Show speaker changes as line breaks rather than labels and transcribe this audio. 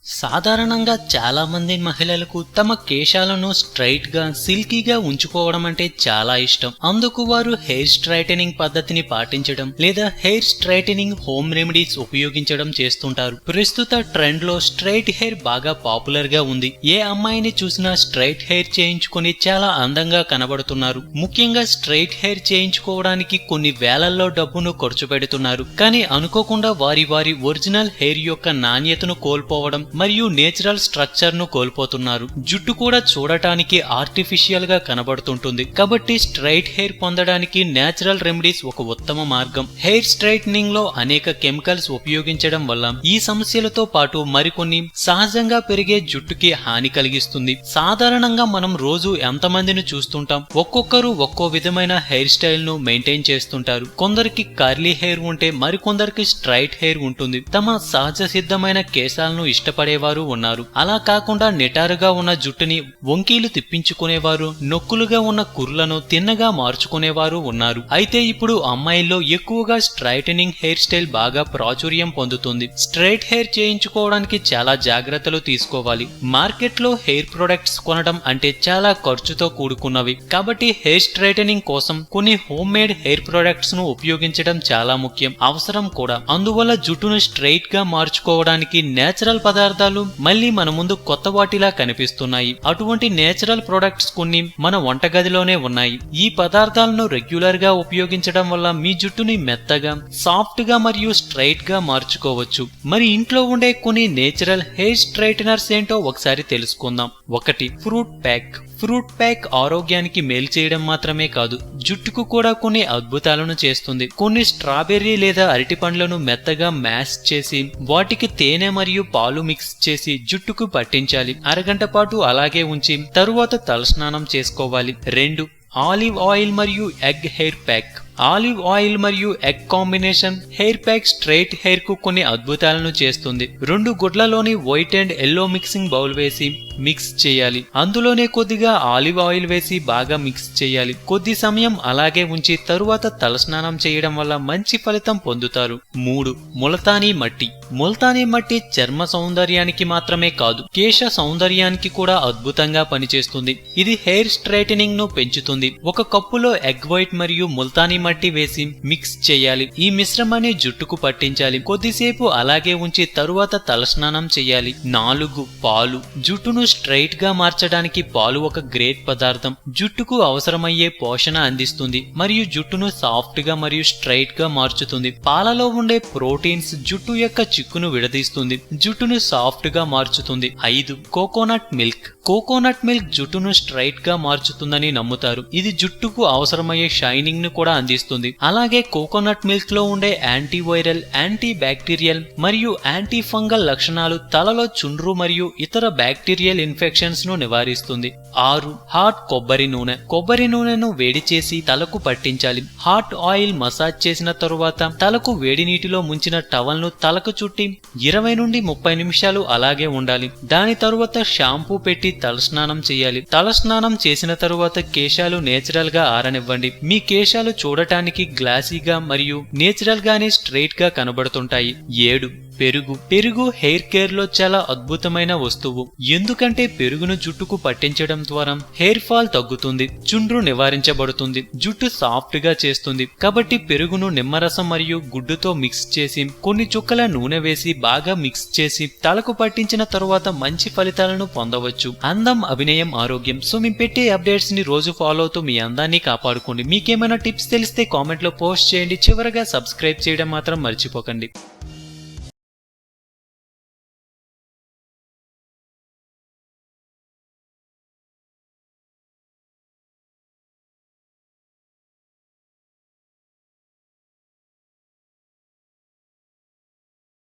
సాధారణంగా చాలా మంది మహిళలకు తమ కేశాలను స్ట్రైట్ గా సిల్కీగా ఉంచుకోవడం అంటే చాలా ఇష్టం. అందుకు వారు హెయిర్ స్ట్రైటనింగ్ పద్ధతిని పాటించడం లేదా హెయిర్ స్ట్రైటనింగ్ హోమ్ రెమెడీస్ ఉపయోగించడం చేస్తుంటారు. ప్రస్తుత ట్రెండ్ లో స్ట్రైట్ హెయిర్ బాగా పాపులర్ గా ఉంది. ఏ అమ్మాయిని చూసినా స్ట్రైట్ హెయిర్ చేయించుకొని చాలా అందంగా కనబడుతున్నారు. ముఖ్యంగా స్ట్రైట్ హెయిర్ చేయించుకోవడానికి కొన్ని వేలల్లో డబ్బును ఖర్చు పెడుతున్నారు. కానీ అనుకోకుండా వారి ఒరిజినల్ హెయిర్ యొక్క నాణ్యతను కోల్పోవడం మరియు నేచురల్ స్ట్రక్చర్ ను కోల్పోతున్నారు. జుట్టు కూడా చూడటానికి ఆర్టిఫిషియల్ గా కనబడుతుంటుంది. కాబట్టి స్ట్రైట్ హెయిర్ పొందడానికి నేచురల్ రెమెడీస్ ఒక ఉత్తమ మార్గం. హెయిర్ స్ట్రైట్నింగ్ లో అనేక కెమికల్స్ ఉపయోగించడం వల్ల ఈ సమస్యలతో పాటు మరికొన్ని సహజంగా పెరిగే జుట్టుకి హాని కలిగిస్తుంది. సాధారణంగా మనం రోజు ఎంతమందిని చూస్తుంటాం. ఒక్కొక్కరు ఒక్కో విధమైన హెయిర్ స్టైల్ ను మెయింటైన్ చేస్తుంటారు. కొందరికి కర్లీ హెయిర్ ఉంటే మరికొందరికి స్ట్రైట్ హెయిర్ ఉంటుంది. తమ సహజ సిద్ధమైన కేశాలను ఇష్టపడేవారు ఉన్నారు. అలా కాకుండా నిటారుగా ఉన్న జుట్టుని వంకీలు తిప్పించుకునేవారు, నొక్కులుగా ఉన్న కుర్లను తిన్నగా మార్చుకునేవారు ఉన్నారు. అయితే ఇప్పుడు అమ్మాయిల్లో ఎక్కువగా స్ట్రైటనింగ్ హెయిర్ స్టైల్ బాగా ప్రాచుర్యం పొందుతుంది. స్ట్రైట్ హెయిర్ చేయించుకోవడానికి చాలా జాగ్రత్తలు తీసుకోవాలి. మార్కెట్ లో హెయిర్ ప్రొడక్ట్స్ కొనడం అంటే చాలా ఖర్చుతో కూడుకున్నవి. కాబట్టి హెయిర్ స్ట్రైటనింగ్ కోసం కొన్ని హోమ్ మేడ్ హెయిర్ ప్రొడక్ట్స్ ను ఉపయోగించడం చాలా ముఖ్యం, అవసరం కూడా. అందువల్ల జుట్టును స్ట్రైట్ గా మార్చుకోవడానికి నేచురల్ పదార్థాలు మళ్ళీ మన ముందు కొత్త వాటిలా కనిపిస్తున్నాయి. అటువంటి నేచురల్ ప్రొడక్ట్స్ కొన్ని మన వంటగదిలోనే ఉన్నాయి. ఈ పదార్థాలను రెగ్యులర్ గా ఉపయోగించడం వల్ల మీ జుట్టుని మెత్తగా, సాఫ్ట్ గా మరియు స్ట్రైట్ గా మార్చుకోవచ్చు. మరి ఇంట్లో ఉండే కొన్ని నేచురల్ హెయిర్ స్ట్రైటనర్స్ ఏంటో ఒకసారి తెలుసుకుందాం. 1. Fruit pack. ఫ్రూట్ ప్యాక్ ఆరోగ్యానికి మేలు చేయడం మాత్రమే కాదు, జుట్టుకు కూడా కొన్ని అద్భుతాలను చేస్తుంది. కొన్ని స్ట్రాబెర్రీ లేదా అరటి పండ్లను మెత్తగా మ్యాష్ చేసి వాటికి తేనె మరియు పాలు మిక్స్ చేసి జుట్టుకు పట్టించాలి. అరగంట పాటు అలాగే ఉంచి తరువాత తలస్నానం చేసుకోవాలి. 2. ఆలివ్ ఆయిల్ మరియు egg hair pack. Olive oil మరియు egg combination hair pack straight hair కు కొన్ని అద్భుతాలను చేస్తుంది. 2 గుడ్లలోని white and yellow mixing bowl వేసి మిక్స్ చేయాలి. అందులోనే కొద్దిగా ఆలివ్ ఆయిల్ వేసి బాగా మిక్స్ చేయాలి. కొద్ది సమయం అలాగే ఉంచి తరువాత తలస్నానం చేయడం వల్ల మంచి ఫలితం పొందుతారు. 3. ముల్తానీ మట్టి. ముల్తానీ మట్టి చర్మ సౌందర్యానికి మాత్రమే కాదు, కేశ సౌందర్యానికి కూడా అద్భుతంగా పనిచేస్తుంది. ఇది హెయిర్ స్ట్రైటనింగ్ ను పెంచుతుంది. ఒక కప్పులో ఎగ్ వైట్ మరియు ముల్తానీ మట్టి వేసి మిక్స్ చేయాలి. ఈ మిశ్రమాన్ని జుట్టుకు పట్టించాలి. కొద్దిసేపు అలాగే ఉంచి తరువాత తలస్నానం చేయాలి. 4. పాలు. జుట్టును స్ట్రైట్ గా మార్చడానికి పాలు ఒక గ్రేట్ పదార్థం. జుట్టుకు అవసరమయ్యే పోషణ అందిస్తుంది మరియు జుట్టును సాఫ్ట్ గా మరియు స్ట్రైట్ గా మార్చుతుంది. పాలలో ఉండే ప్రోటీన్స్ జుట్టు యొక్క చిక్కును విడదీస్తుంది, జుట్టును సాఫ్ట్ గా మార్చుతుంది. 5. Coconut milk. కోకోనట్ మిల్క్ జుట్టును స్ట్రైట్ గా మార్చుతుందని నమ్ముతారు. ఇది జుట్టుకు అవసరమయ్యే షైనింగ్ ను కూడా అందిస్తుంది. అలాగే కోకోనట్ మిల్క్ లో ఉండే యాంటీవైరల్, యాంటీ బ్యాక్టీరియల్ మరియు యాంటీ ఫంగల్ లక్షణాలు తలలో చుండ్రు మరియు ఇతర బ్యాక్టీరియల్ ఇన్ఫెక్షన్స్ ను నివారిస్తుంది. 6. హాట్ కొబ్బరి నూనె. కొబ్బరి నూనెను వేడి చేసి తలకు పట్టించాలి. హాట్ ఆయిల్ మసాజ్ చేసిన తరువాత తలకు వేడి నీటిలో ముంచిన టవల్ ను తలకు చుట్టి 20 నుండి 30 నిమిషాలు అలాగే ఉండాలి. దాని తరువాత షాంపూ పెట్టి తలస్నానం చేయాలి. తలస్నానం చేసిన తరువాత కేశాలు నేచురల్ గా ఆరనివ్వండి. మీ కేశాలు చూడటానికి గ్లాసీగా మరియు నేచురల్ గానే స్ట్రైట్ గా కనబడుతుంటాయి. 7. పెరుగు. పెరుగు హెయిర్ కేర్ లో చాలా అద్భుతమైన వస్తువు. ఎందుకంటే పెరుగును జుట్టుకు పట్టించడం ద్వారా హెయిర్ ఫాల్ తగ్గుతుంది, చుండ్రు నివారించబడుతుంది, జుట్టు సాఫ్ట్ గా చేస్తుంది. కాబట్టి పెరుగును నిమ్మరసం మరియు గుడ్డుతో మిక్స్ చేసి కొన్ని చుక్కల నూనె వేసి బాగా మిక్స్ చేసి తలకు పట్టించిన తరువాత మంచి ఫలితాలను పొందవచ్చు. అందం, అభినయం, ఆరోగ్యం. సో మేము పెట్టే అప్డేట్స్ ని రోజు ఫాలో అవుతూ మీ అందాన్ని కాపాడుకోండి. మీకేమైనా టిప్స్ తెలిస్తే కామెంట్ లో పోస్ట్ చేయండి. చివరగా సబ్స్క్రైబ్ చేయడం మాత్రం మర్చిపోకండి.